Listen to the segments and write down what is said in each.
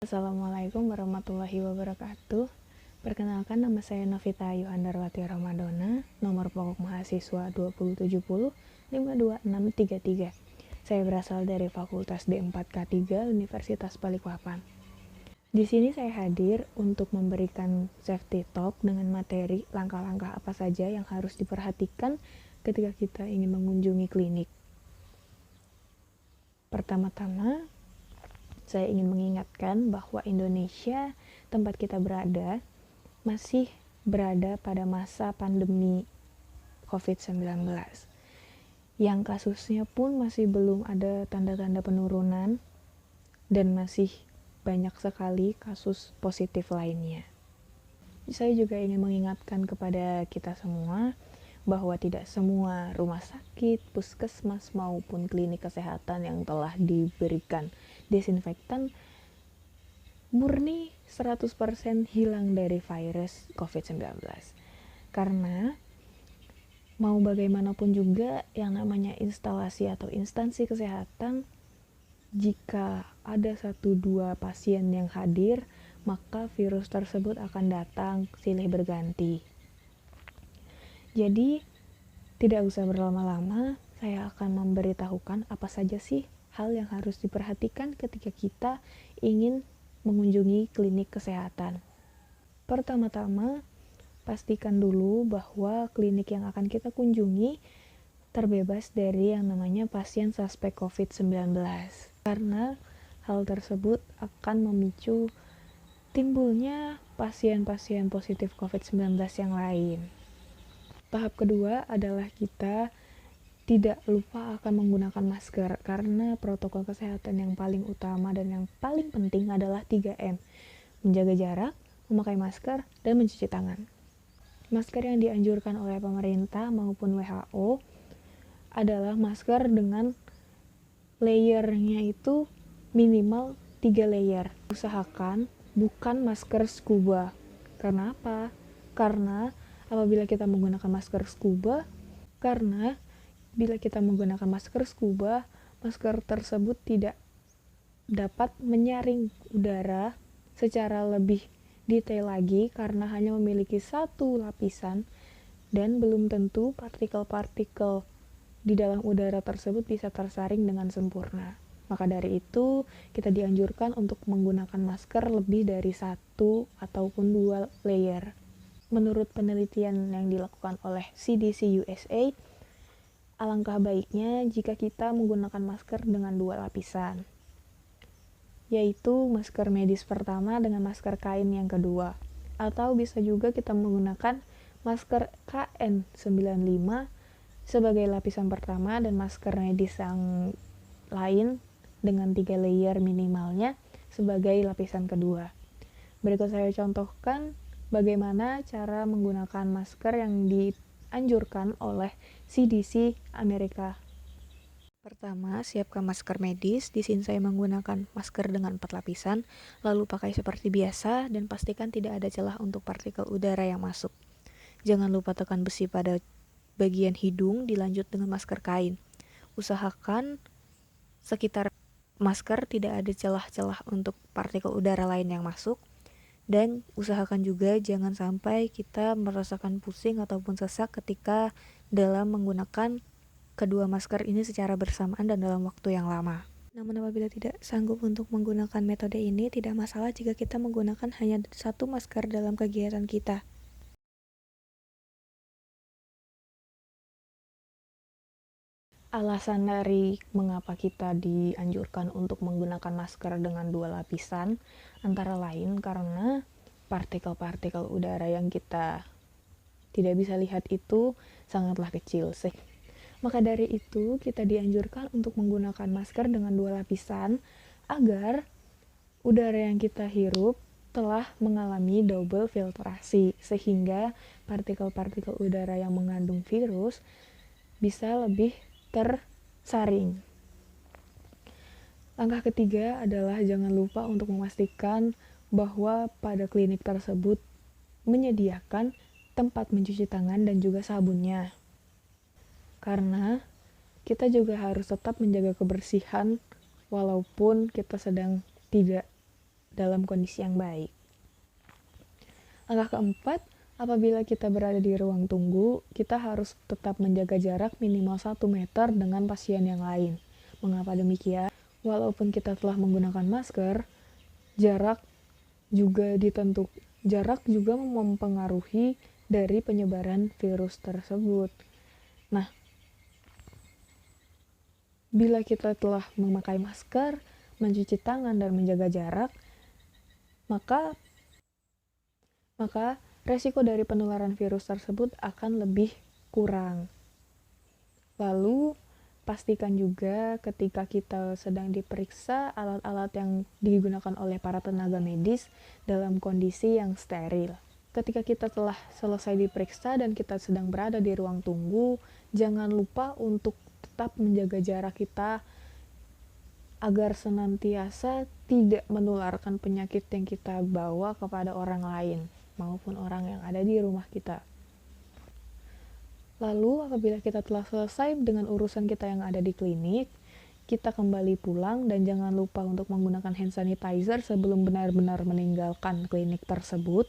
Assalamualaikum warahmatullahi wabarakatuh. Perkenalkan, nama saya Novita Yuhandarwati Ramadona, nomor pokok mahasiswa 2070-52633. Saya berasal dari Fakultas D4K3 Universitas Balikpapan. Di sini saya hadir untuk memberikan safety talk dengan materi langkah-langkah apa saja yang harus diperhatikan ketika kita ingin mengunjungi klinik. Pertama-tama, saya ingin mengingatkan bahwa Indonesia, tempat kita berada, masih berada pada masa pandemi COVID-19. Yang kasusnya pun masih belum ada tanda-tanda penurunan dan masih banyak sekali kasus positif lainnya. Saya juga ingin mengingatkan kepada kita semua bahwa tidak semua rumah sakit, puskesmas maupun klinik kesehatan yang telah diberikan desinfektan murni 100% hilang dari virus COVID-19. Karena mau bagaimanapun juga yang namanya instalasi atau instansi kesehatan, jika ada 1-2 pasien yang hadir, maka virus tersebut akan datang silih berganti. Jadi, tidak usah berlama-lama, saya akan memberitahukan apa saja sih hal yang harus diperhatikan ketika kita ingin mengunjungi klinik kesehatan. Pertama-tama, pastikan dulu bahwa klinik yang akan kita kunjungi terbebas dari yang namanya pasien suspek COVID-19. Karena hal tersebut akan memicu timbulnya pasien-pasien positif COVID-19 yang lain. Tahap kedua adalah kita tidak lupa akan menggunakan masker, karena protokol kesehatan yang paling utama dan yang paling penting adalah 3M. Menjaga jarak, memakai masker, dan mencuci tangan. Masker yang dianjurkan oleh pemerintah maupun WHO adalah masker dengan layernya itu minimal 3 layer. Usahakan bukan masker scuba. Karena apa? Karena apabila kita menggunakan masker scuba, masker tersebut tidak dapat menyaring udara secara lebih detail lagi karena hanya memiliki 1 lapisan dan belum tentu partikel-partikel di dalam udara tersebut bisa tersaring dengan sempurna. Maka dari itu, kita dianjurkan untuk menggunakan masker lebih dari 1 ataupun 2 layer. Menurut penelitian yang dilakukan oleh CDC USA, alangkah baiknya jika kita menggunakan masker dengan 2 lapisan, yaitu masker medis pertama dengan masker kain yang kedua. Atau bisa juga kita menggunakan masker KN95 sebagai lapisan pertama dan masker medis yang lain dengan 3 layer minimalnya sebagai lapisan kedua. Berikut saya contohkan bagaimana cara menggunakan masker yang dianjurkan oleh CDC Amerika. Pertama, siapkan masker medis. Di sini saya menggunakan masker dengan 4 lapisan, lalu pakai seperti biasa dan pastikan tidak ada celah untuk partikel udara yang masuk. Jangan lupa tekan besi pada bagian hidung, dilanjut dengan masker kain. Usahakan sekitar masker tidak ada celah-celah untuk partikel udara lain yang masuk. Dan usahakan juga jangan sampai kita merasakan pusing ataupun sesak ketika dalam menggunakan kedua masker ini secara bersamaan dan dalam waktu yang lama. Namun apabila tidak sanggup untuk menggunakan metode ini, tidak masalah jika kita menggunakan hanya 1 masker dalam kegiatan kita. Alasan dari mengapa kita dianjurkan untuk menggunakan masker dengan 2 lapisan antara lain karena partikel-partikel udara yang kita tidak bisa lihat itu sangatlah kecil sih. Maka dari itu kita dianjurkan untuk menggunakan masker dengan 2 lapisan agar udara yang kita hirup telah mengalami double filtrasi sehingga partikel-partikel udara yang mengandung virus bisa lebih tersaring. Langkah ketiga adalah jangan lupa untuk memastikan bahwa pada klinik tersebut menyediakan tempat mencuci tangan dan juga sabunnya. Karena kita juga harus tetap menjaga kebersihan walaupun kita sedang tidak dalam kondisi yang baik. Langkah keempat, apabila kita berada di ruang tunggu, kita harus tetap menjaga jarak minimal 1 meter dengan pasien yang lain. Mengapa demikian? Walaupun kita telah menggunakan masker, jarak juga mempengaruhi dari penyebaran virus tersebut. Nah, bila kita telah memakai masker, mencuci tangan, dan menjaga jarak, maka resiko dari penularan virus tersebut akan lebih kurang. Lalu, pastikan juga ketika kita sedang diperiksa, alat-alat yang digunakan oleh para tenaga medis dalam kondisi yang steril. Ketika kita telah selesai diperiksa dan kita sedang berada di ruang tunggu, jangan lupa untuk tetap menjaga jarak kita agar senantiasa tidak menularkan penyakit yang kita bawa kepada orang lain maupun orang yang ada di rumah kita. Lalu apabila kita telah selesai dengan urusan kita yang ada di klinik, kita kembali pulang dan jangan lupa untuk menggunakan hand sanitizer sebelum benar-benar meninggalkan klinik tersebut,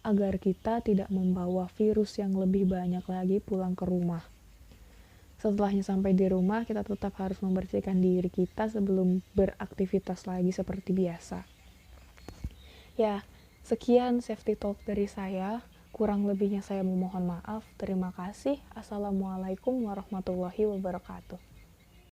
agar kita tidak membawa virus yang lebih banyak lagi pulang ke rumah. Setelahnya sampai di rumah, kita tetap harus membersihkan diri kita sebelum beraktivitas lagi seperti biasa. Ya, sekian safety talk dari saya. Kurang lebihnya saya memohon maaf. Terima kasih. Assalamualaikum warahmatullahi wabarakatuh.